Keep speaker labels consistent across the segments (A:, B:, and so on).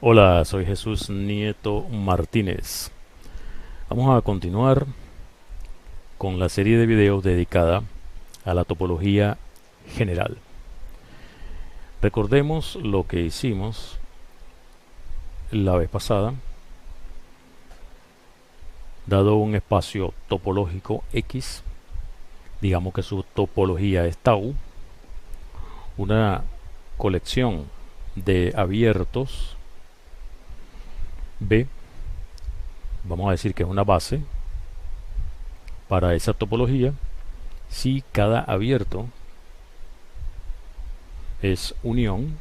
A: Hola, soy Jesús Nieto Martínez. Vamos a continuar con la serie de videos dedicada a la topología general. Recordemos lo que hicimos la vez pasada. Dado un espacio topológico X, digamos que su topología es tau, una colección de abiertos B, vamos a decir que es una base para esa topología si cada abierto es unión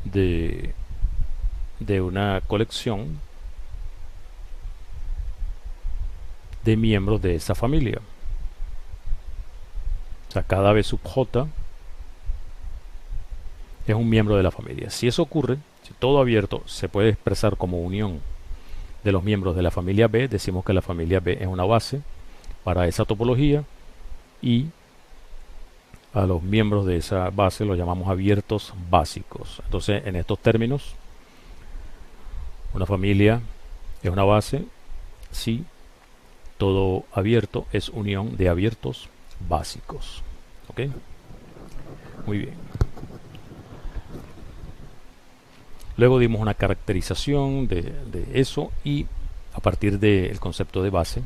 A: de, una colección de miembros de esa familia. O sea, cada B sub J es un miembro de la familia. Si eso ocurre, si todo abierto se puede expresar como unión de los miembros de la familia B, decimos que la familia B es una base para esa topología y a los miembros de esa base los llamamos abiertos básicos. Entonces, en estos términos, una familia es una base si todo abierto es unión de abiertos básicos. ¿Ok? Muy bien. Luego dimos una caracterización de eso y a partir del concepto de base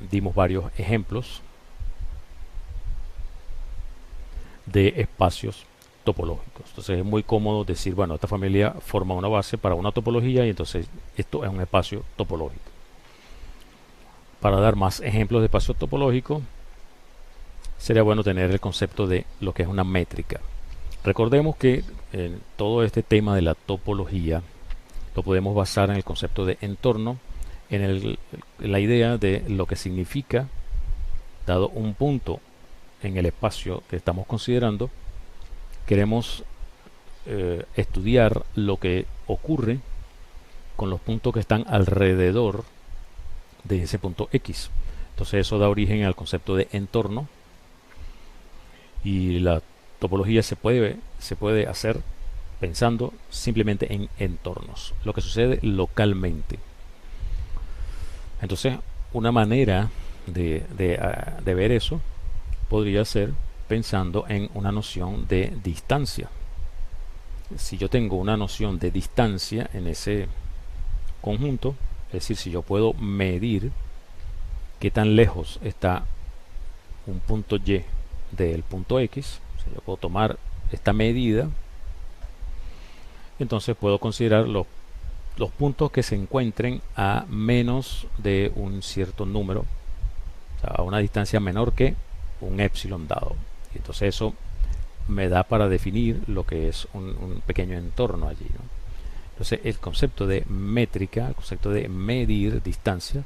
A: dimos varios ejemplos de espacios topológicos. Entonces es muy cómodo decir, bueno, esta familia forma una base para una topología y entonces esto es un espacio topológico. Para dar más ejemplos de espacio topológico, sería bueno tener el concepto de lo que es una métrica. Recordemos que en todo este tema de la topología lo podemos basar en el concepto de entorno, en la idea de lo que significa, dado un punto en el espacio que estamos considerando, queremos estudiar lo que ocurre con los puntos que están alrededor de ese punto X. Entonces eso da origen al concepto de entorno y la topología se puede hacer pensando simplemente en entornos, lo que sucede localmente. Entonces, una manera de ver eso podría ser pensando en una noción de distancia. Si yo tengo una noción de distancia en ese conjunto, es decir, si yo puedo medir qué tan lejos está un punto Y del punto X, o sea, yo puedo tomar esta medida, entonces puedo considerar los puntos que se encuentren a menos de un cierto número, o sea, a una distancia menor que un epsilon dado. Y entonces eso me da para definir lo que es un pequeño entorno allí, ¿no? Entonces el concepto de métrica, el concepto de medir distancia,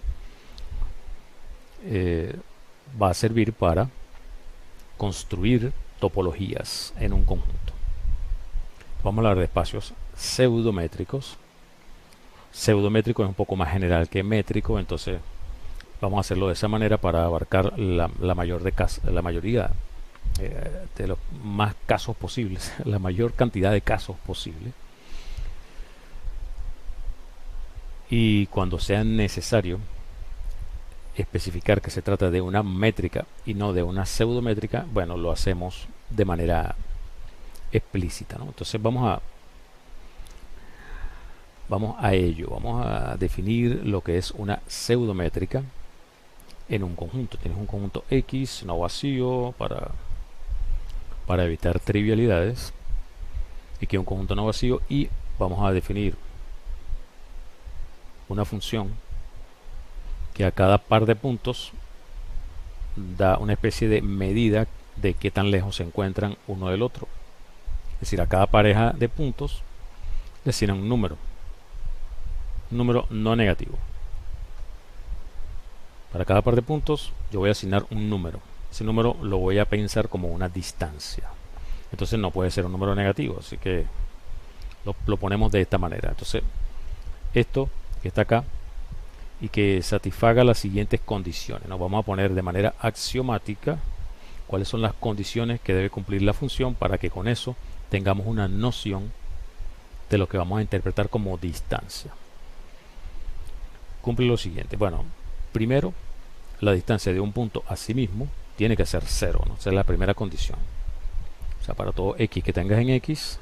A: va a servir para construir topologías en un conjunto. Vamos a hablar de espacios pseudométricos. Pseudométrico es un poco más general que métrico, entonces vamos a hacerlo de esa manera para abarcar la mayoría de los más casos posibles, la mayor cantidad de casos posible. Y cuando sea necesario especificar que se trata de una métrica y no de una pseudométrica, bueno, lo hacemos de manera explícita, ¿no? Entonces vamos a ello, vamos a definir lo que es una pseudométrica en un conjunto. Tienes un conjunto X no vacío para evitar trivialidades, y que es un conjunto no vacío, y vamos a definir una función que a cada par de puntos da una especie de medida de qué tan lejos se encuentran uno del otro. Es decir, a cada pareja de puntos le asignan un número no negativo. Para cada par de puntos yo voy a asignar un número. Ese número lo voy a pensar como una distancia. Entonces no puede ser un número negativo, así que lo ponemos de esta manera. Entonces esto que está acá y que satisfaga las siguientes condiciones. Nos vamos a poner de manera axiomática cuáles son las condiciones que debe cumplir la función para que con eso tengamos una noción de lo que vamos a interpretar como distancia. Cumple lo siguiente. Bueno, primero, la distancia de un punto a sí mismo tiene que ser 0, ¿no? Esa es la primera condición. O sea, para todo x que tengas en x,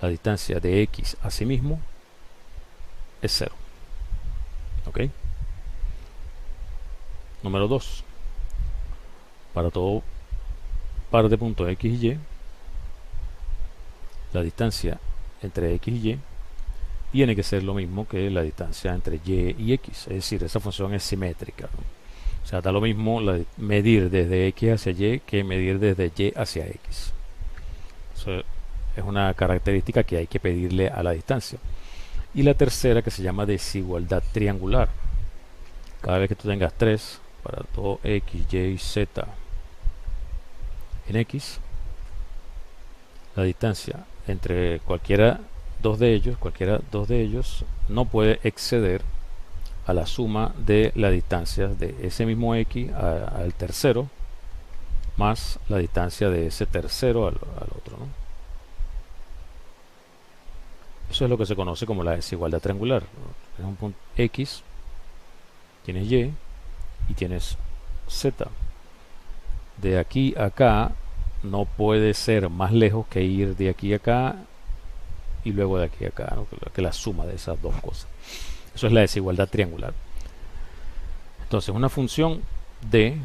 A: la distancia de x a sí mismo es 0. ¿Ok? Número 2. Para todo par de puntos x y y, la distancia entre x y y tiene que ser lo mismo que la distancia entre y y x. Es decir, esa función es simétrica, ¿no? O sea, da lo mismo medir desde x hacia y que medir desde y hacia x. Eso es una característica que hay que pedirle a la distancia. Y la tercera, que se llama desigualdad triangular. Cada vez que tú tengas 3 para todo x, y, z en x, la distancia entre cualquiera dos de ellos no puede exceder a la suma de la distancia de ese mismo x al tercero más la distancia de ese tercero al otro, ¿no? Eso es lo que se conoce como la desigualdad triangular. Tienes un punto x, tienes y tienes z. De aquí a acá no puede ser más lejos que ir de aquí a acá y luego de aquí a acá, ¿no? Que la suma de esas dos cosas. Eso es la desigualdad triangular. Entonces, una función d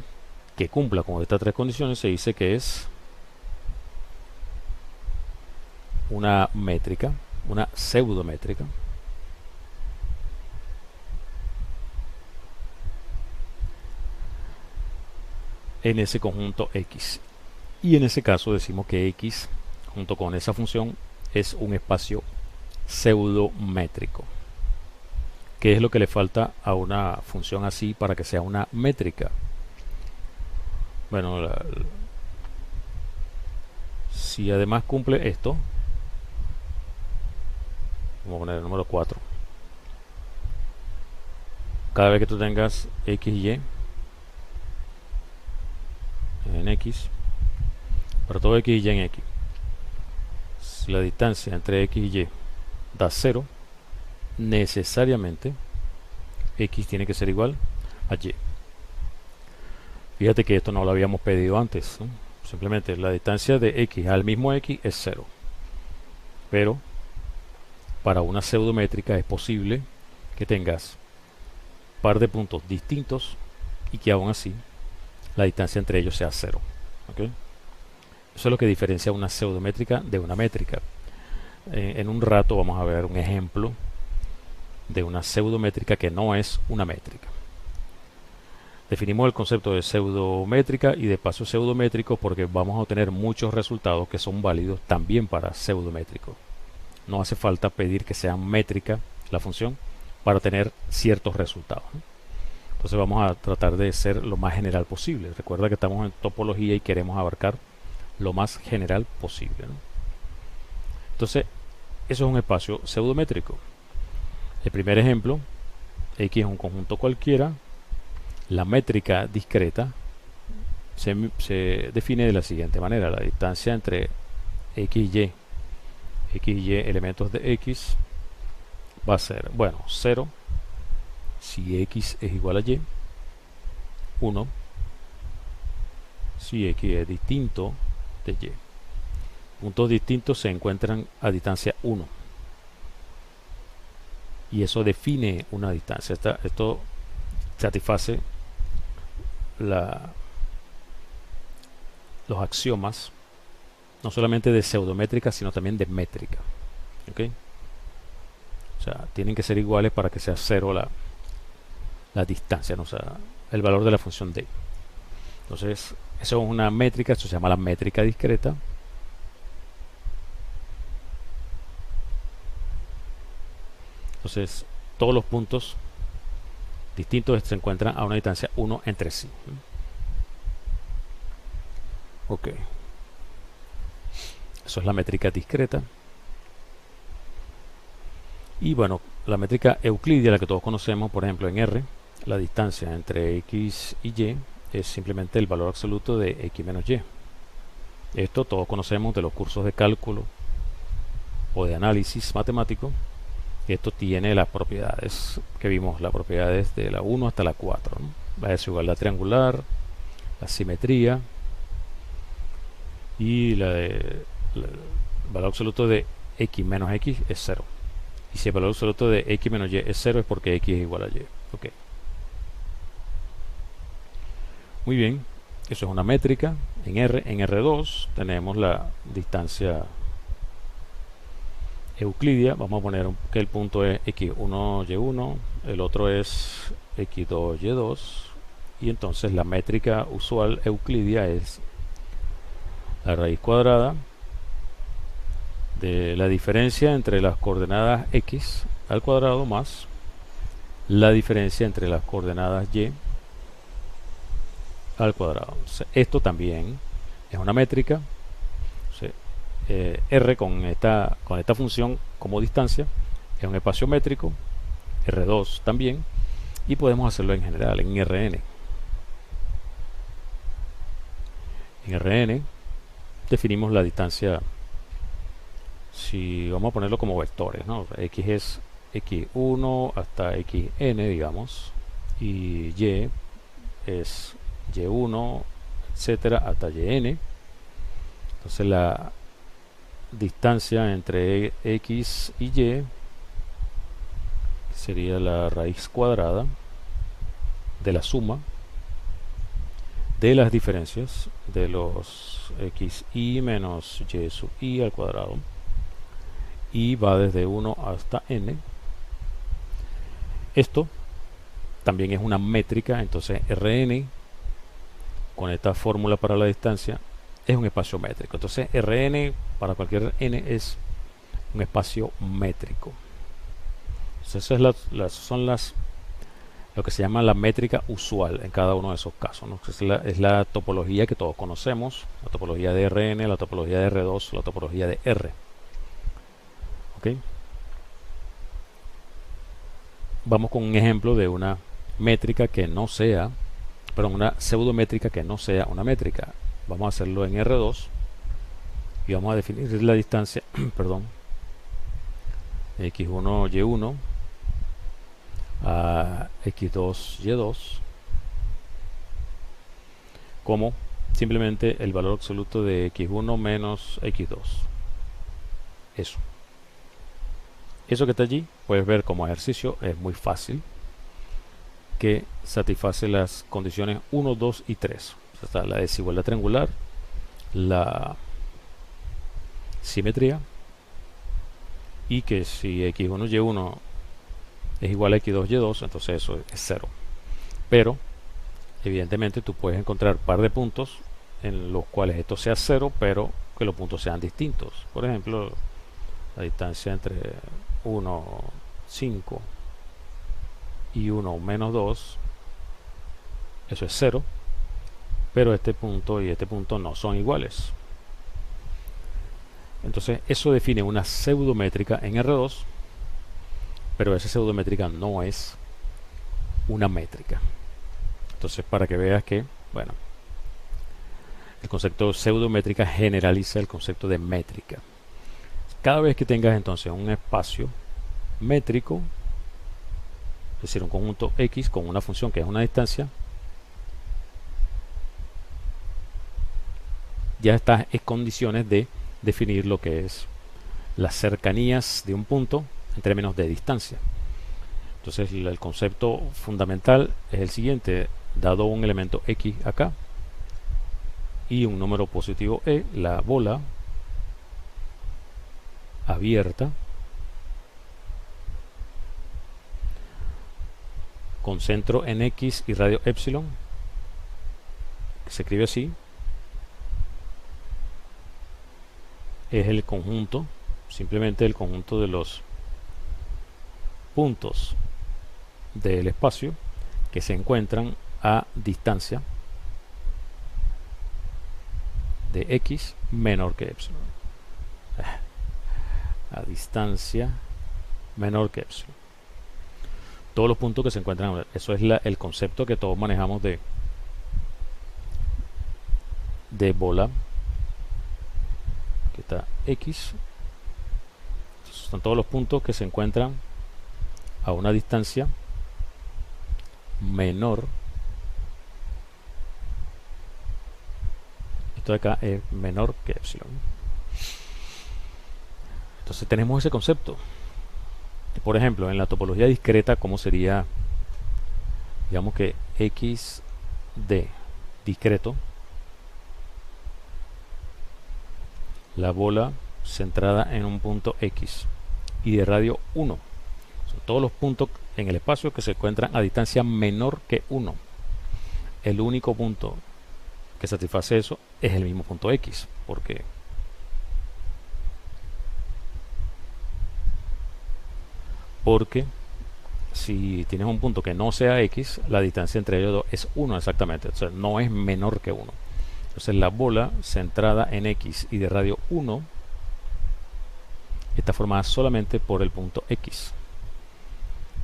A: que cumpla con estas tres condiciones se dice que es una métrica, una pseudométrica, en ese conjunto x. Y en ese caso decimos que x junto con esa función es un espacio pseudométrico. ¿Qué es lo que le falta a una función así para que sea una métrica? Bueno, si además cumple esto, vamos a poner el número 4. Cada vez que tú tengas x y y en x, para todo x y y en x, si la distancia entre x y y da 0, necesariamente x tiene que ser igual a y. Fíjate que esto no lo habíamos pedido antes, ¿no? Simplemente la distancia de x al mismo x es 0. Pero para una pseudométrica es posible que tengas par de puntos distintos y que aún así la distancia entre ellos sea 0. ¿Okay? Eso es lo que diferencia una pseudométrica de una métrica. En un rato vamos a ver un ejemplo de una pseudométrica que no es una métrica. Definimos el concepto de pseudométrica y de paso pseudométrico porque vamos a obtener muchos resultados que son válidos también para pseudométricos. No hace falta pedir que sea métrica la función para tener ciertos resultados, ¿no? Entonces vamos a tratar de ser lo más general posible. Recuerda que estamos en topología y queremos abarcar lo más general posible, ¿no? Entonces, eso es un espacio pseudométrico. El primer ejemplo, x es un conjunto cualquiera. La métrica discreta se define de la siguiente manera. La distancia entre x y elementos de x va a ser, bueno, 0 si x es igual a y, 1 si x es distinto de y. Puntos distintos se encuentran a distancia 1 y eso define una distancia. Esto satisface los axiomas no solamente de pseudométrica sino también de métrica. ¿Okay? O sea, tienen que ser iguales para que sea 0 la distancia, ¿no? O sea, el valor de la función d. Entonces, eso es una métrica, esto se llama la métrica discreta. Entonces, todos los puntos distintos se encuentran a una distancia 1 entre sí. Ok. Eso es la métrica discreta. Y bueno, la métrica euclidia, la que todos conocemos, por ejemplo en R, la distancia entre x y y es simplemente el valor absoluto de x menos y. Esto todos conocemos de los cursos de cálculo o de análisis matemático. Esto tiene las propiedades que vimos, las propiedades de la 1 hasta la 4, ¿no? La desigualdad triangular, la simetría y el valor absoluto de x menos x es 0. Y si el valor absoluto de x menos y es 0 es porque x es igual a y. Okay. Muy bien, eso es una métrica. En R2 tenemos la distancia euclidia. Vamos a poner que el punto es x1, y1, el otro es x2, y2, y entonces la métrica usual euclidia es la raíz cuadrada de la diferencia entre las coordenadas x al cuadrado más la diferencia entre las coordenadas y al cuadrado. Esto también es una métrica. R con esta función como distancia es un espacio métrico, R2 también, y podemos hacerlo en general en Rn. En Rn definimos la distancia, si vamos a ponerlo como vectores, ¿no? X es x1 hasta xn, digamos, y y es y1, etcétera, hasta yn. Entonces la distancia entre x y y sería la raíz cuadrada de la suma de las diferencias de los xi menos y sub i al cuadrado, y va desde 1 hasta n. Esto también es una métrica. Entonces Rn con esta fórmula para la distancia es un espacio métrico. Entonces Rn para cualquier n es un espacio métrico. Entonces esas son lo que se llama la métrica usual en cada uno de esos casos, ¿no? Es la topología que todos conocemos, la topología de Rn, la topología de R2, la topología de R. ¿Okay? Vamos con un ejemplo de una métrica que no sea, perdón, una pseudométrica que no sea una métrica. Vamos a hacerlo en R2 y vamos a definir la distancia, perdón, x1, y1 a x2, y2 como simplemente el valor absoluto de x1 menos x2. Eso que está allí, puedes ver como ejercicio, es muy fácil, que satisface las condiciones 1, 2 y 3. Está la desigualdad triangular, la simetría, y que si x1, y1 es igual a x2, y2, entonces eso es 0. Pero evidentemente tú puedes encontrar un par de puntos en los cuales esto sea 0, pero que los puntos sean distintos. Por ejemplo, la distancia entre 1, 5 y 1 menos 2, eso es 0, pero este punto y este punto no son iguales. Entonces eso define una pseudométrica en R2, pero esa pseudométrica no es una métrica. Entonces, para que veas que, bueno, el concepto de pseudométrica generaliza el concepto de métrica. Cada vez que tengas entonces un espacio métrico, es decir, un conjunto X con una función que es una distancia, ya estás en condiciones de definir lo que es las cercanías de un punto en términos de distancia. Entonces el concepto fundamental es el siguiente: dado un elemento X acá y un número positivo E, la bola abierta con centro en X y radio epsilon, que se escribe así, es el conjunto, simplemente el conjunto de los puntos del espacio que se encuentran a distancia de X menor que epsilon. A distancia menor que epsilon. Todos los puntos que se encuentran, eso es el concepto que todos manejamos de bola está X. Son todos los puntos que se encuentran a una distancia menor. Esto de acá es menor que epsilon. Entonces tenemos ese concepto. Por ejemplo, en la topología discreta, ¿cómo sería? Digamos que X de discreto, la bola centrada en un punto X y de radio 1. Son todos los puntos en el espacio que se encuentran a distancia menor que 1. El único punto que satisface eso es el mismo punto X, porque si tienes un punto que no sea X, la distancia entre ellos dos es 1 exactamente, o sea, no es menor que 1. Entonces la bola centrada en X y de radio 1 está formada solamente por el punto X.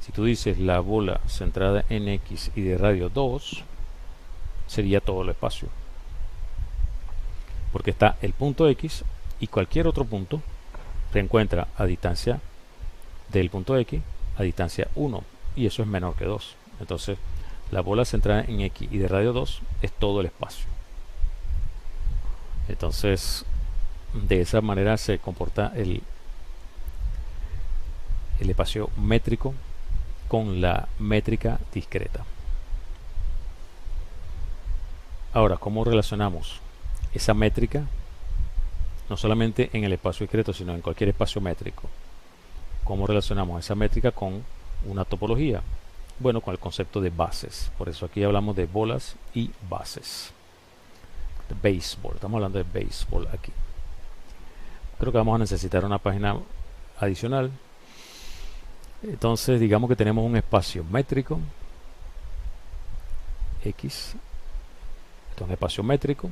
A: Si tú dices la bola centrada en X y de radio 2, sería todo el espacio, porque está el punto X y cualquier otro punto se encuentra a distancia del punto X a distancia 1, y eso es menor que 2. Entonces la bola centrada en X y de radio 2 es todo el espacio. Entonces de esa manera se comporta el espacio métrico con la métrica discreta. Ahora, ¿cómo relacionamos esa métrica no solamente en el espacio discreto, sino en cualquier espacio métrico? ¿Cómo relacionamos esa métrica con una topología? Bueno, con el concepto de bases. Por eso aquí hablamos de bolas y bases. De béisbol, estamos hablando de béisbol aquí. Creo que vamos a necesitar una página adicional. Entonces digamos que tenemos un espacio métrico X. Esto es un espacio métrico.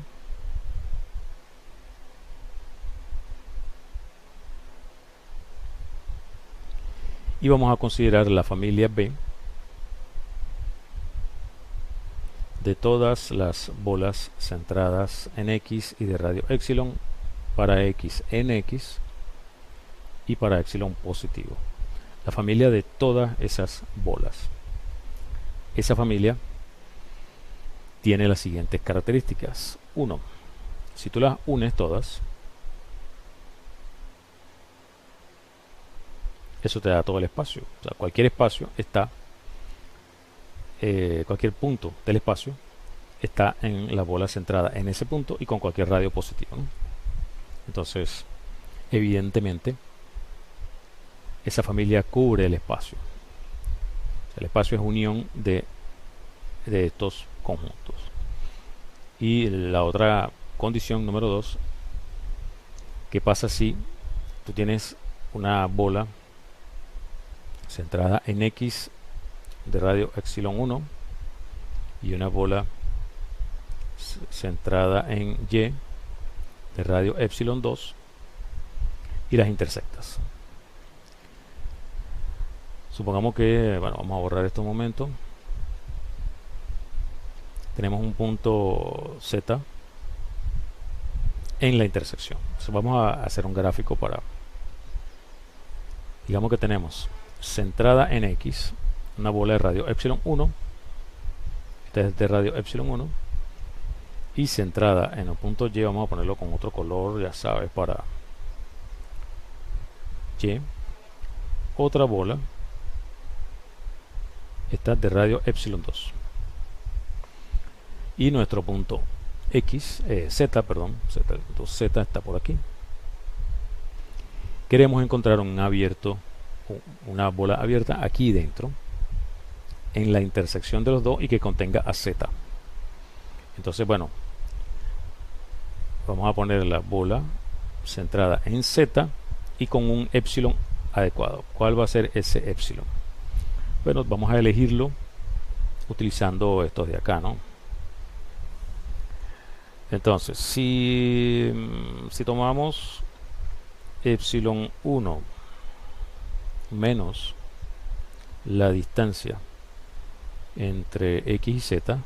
A: Y vamos a considerar la familia B de todas las bolas centradas en X y de radio epsilon para X en X y para epsilon positivo. La familia de todas esas bolas. Esa familia tiene las siguientes características. 1. Si tú las unes todas, eso te da todo el espacio. O sea, cualquier espacio está, cualquier punto del espacio está en la bola centrada en ese punto y con cualquier radio positivo, ¿no? Entonces, evidentemente, esa familia cubre el espacio. O sea, el espacio es unión de estos conjuntos. Y la otra condición número 2, ¿qué pasa si tú tienes una bola centrada en X de radio epsilon 1 y una bola centrada en Y de radio epsilon 2 y las intersectas? Supongamos que, bueno, vamos a borrar esto un momento. Tenemos un punto Z en la intersección. Entonces vamos a hacer un gráfico para, digamos que tenemos centrada en X una bola de radio epsilon 1, esta es de radio epsilon 1, y centrada en el punto Y, vamos a ponerlo con otro color, ya sabes, para Y, otra bola, esta de radio epsilon 2, y nuestro punto X, Z, perdón, Z está por aquí. Queremos encontrar un abierto, una bola abierta aquí dentro, en la intersección de los dos y que contenga a Z. Entonces, bueno, vamos a poner la bola centrada en Z y con un epsilon adecuado. ¿Cuál va a ser ese epsilon? Bueno, vamos a elegirlo utilizando estos de acá, ¿no? Entonces, si tomamos epsilon 1 menos la distancia entre X y Z,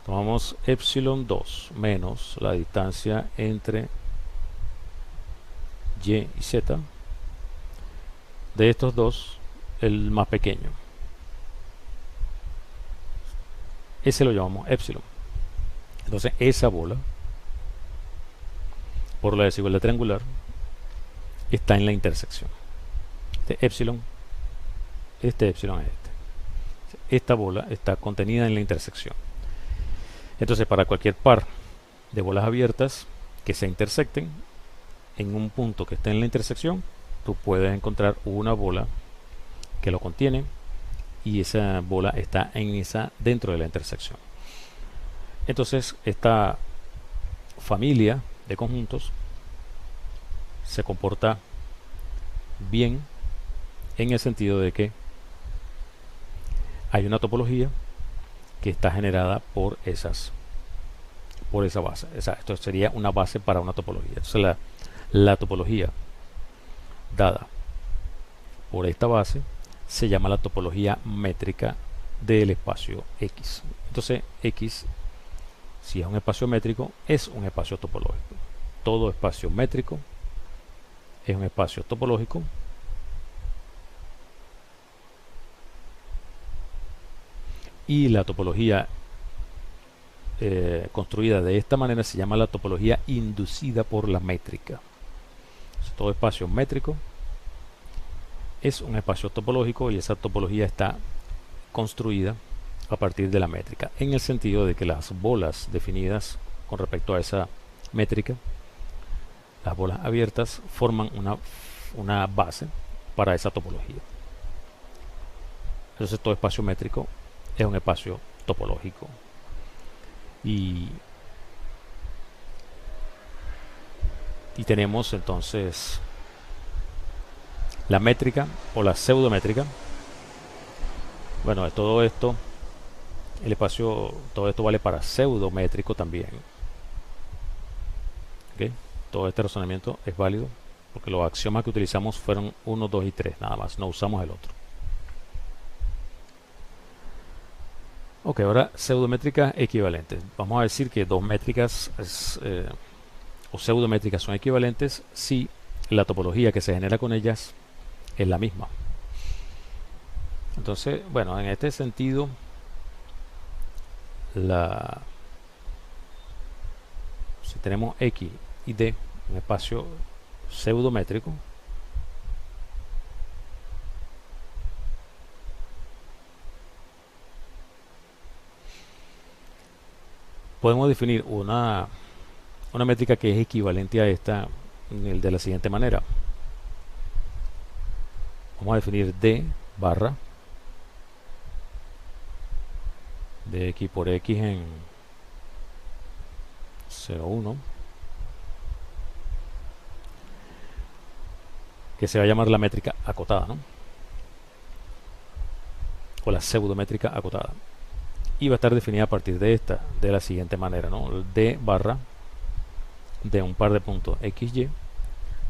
A: tomamos epsilon 2 menos la distancia entre Y y Z, de estos dos, el más pequeño. Ese lo llamamos epsilon. Entonces esa bola, por la desigualdad triangular, está en la intersección. Este epsilon es este. Esta bola está contenida en la intersección. Entonces, para cualquier par de bolas abiertas que se intersecten en un punto que esté en la intersección, tú puedes encontrar una bola que lo contiene y esa bola está dentro de la intersección. Entonces, esta familia de conjuntos se comporta bien en el sentido de que hay una topología que está generada por esa base. Esto sería una base para una topología. Entonces la topología dada por esta base se llama la topología métrica del espacio X. Entonces X, si es un espacio métrico, es un espacio topológico. Todo espacio métrico es un espacio topológico. Y la topología construida de esta manera se llama la topología inducida por la métrica. Todo espacio métrico es un espacio topológico y esa topología está construida a partir de la métrica, en el sentido de que las bolas definidas con respecto a esa métrica, las bolas abiertas, forman una base para esa topología. Entonces todo espacio métrico es un espacio topológico. Y tenemos entonces la métrica o la pseudométrica. Bueno, de todo esto, el espacio, todo esto vale para pseudométrico también. ¿Okay? Todo este razonamiento es válido porque los axiomas que utilizamos fueron 1, 2 y 3, nada más, no usamos el otro. Ok, ahora pseudométricas equivalentes. Vamos a decir que dos métricas o pseudométricas son equivalentes si la topología que se genera con ellas es la misma. Entonces, bueno, en este sentido, si tenemos X y D, un espacio pseudométrico, podemos definir una métrica que es equivalente a esta de la siguiente manera. Vamos a definir D barra de X por X en 0,1, que se va a llamar la métrica acotada, ¿no? O la pseudométrica acotada. Y va a estar definida a partir de de la siguiente manera, ¿no? D barra de un par de puntos XY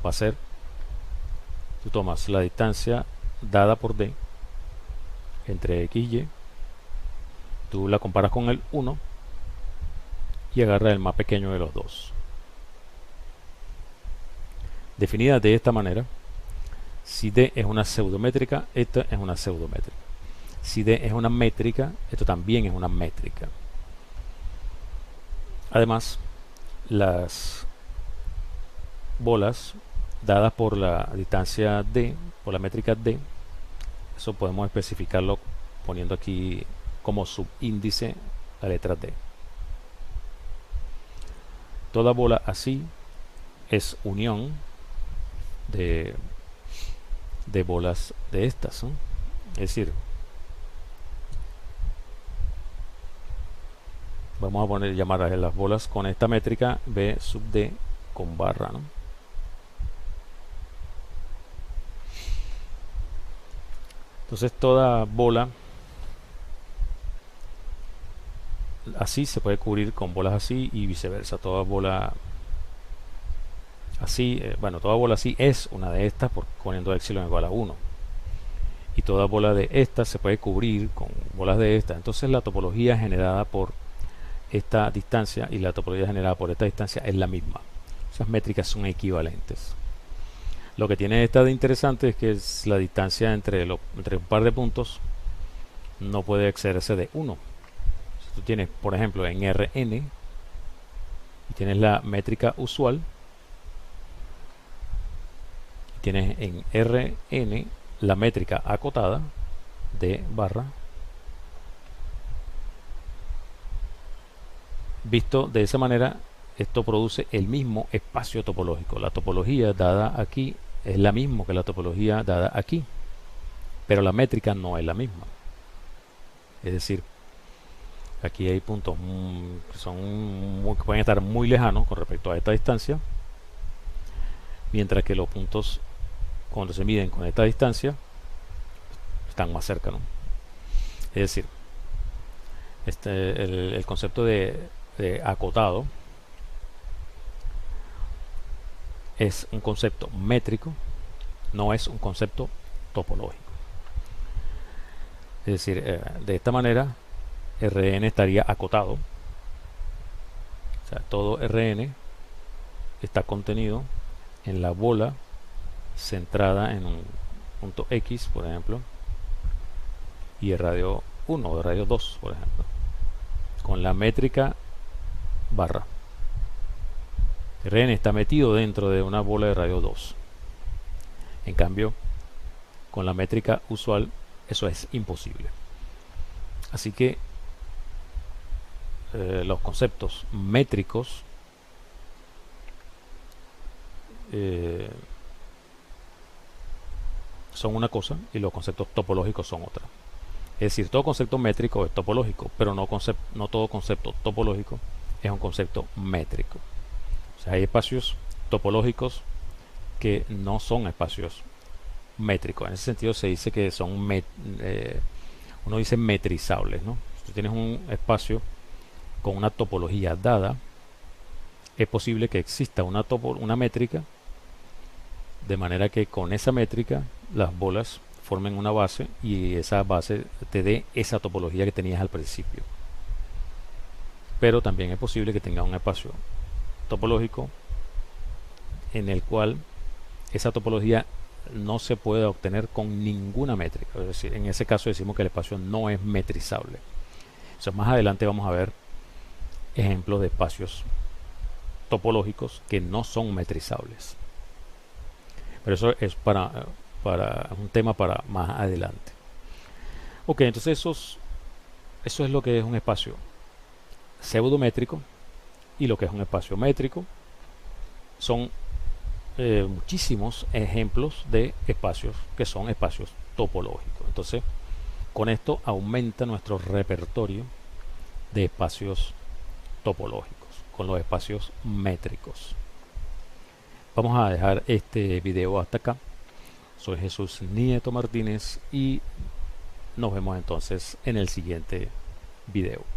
A: va a ser, tú tomas la distancia dada por D entre X y Y, tú la comparas con el 1 y agarras el más pequeño de los dos. Definida de esta manera, si D es una pseudométrica, esta es una pseudométrica. Si D es una métrica, esto también es una métrica. Además, las bolas dadas por la distancia D, por la métrica D, eso podemos especificarlo poniendo aquí como subíndice la letra D. Toda bola así es unión de bolas de estas, ¿no? Es decir, vamos a llamar a las bolas con esta métrica B sub D con barra, ¿no? Entonces toda bola así se puede cubrir con bolas así y viceversa. Toda bola así, toda bola así es una de estas poniendo epsilon igual a 1. Y toda bola de estas se puede cubrir con bolas de estas. Entonces la topología generada por esta distancia y la topología generada por esta distancia es la misma. Esas métricas son equivalentes. Lo que tiene esta de interesante es que la distancia entre un par de puntos no puede excederse de 1. Si tú tienes, por ejemplo, en Rn y tienes la métrica usual, y tienes en Rn la métrica acotada de barra, visto de esa manera, esto produce el mismo espacio topológico. La topología dada aquí es la misma que la topología dada aquí, pero la métrica no es la misma. Es decir, aquí hay puntos que pueden estar muy lejanos con respecto a esta distancia, mientras que los puntos cuando se miden con esta distancia están más cerca, ¿no? Es decir, el concepto de acotado es un concepto métrico, no es un concepto topológico. Es decir, de esta manera Rn estaría acotado, o sea, todo Rn está contenido en la bola centrada en un punto X, por ejemplo, y el radio 1 o el radio 2, por ejemplo, con la métrica barra. Rn está metido dentro de una bola de radio 2. En cambio, con la métrica usual eso es imposible. Así que los conceptos métricos son una cosa y los conceptos topológicos son otra. Es decir, todo concepto métrico es topológico, pero no todo concepto topológico es un concepto métrico. O sea, hay espacios topológicos que no son espacios métricos. En ese sentido se dice que son uno dice metrizables, ¿no? Si tú tienes un espacio con una topología dada, es posible que exista una métrica, de manera que con esa métrica las bolas formen una base y esa base te dé esa topología que tenías al principio. Pero también es posible que tenga un espacio topológico en el cual esa topología no se puede obtener con ninguna métrica. Es decir, en ese caso decimos que el espacio no es metrizable. O sea, más adelante vamos a ver ejemplos de espacios topológicos que no son metrizables. Pero eso es para un tema para más adelante. Ok, entonces eso es lo que es un espacio pseudométrico y lo que es un espacio métrico. Son muchísimos ejemplos de espacios que son espacios topológicos. Entonces, con esto aumenta nuestro repertorio de espacios topológicos con los espacios métricos. Vamos a dejar este video hasta acá. Soy Jesús Nieto Martínez y nos vemos entonces en el siguiente video.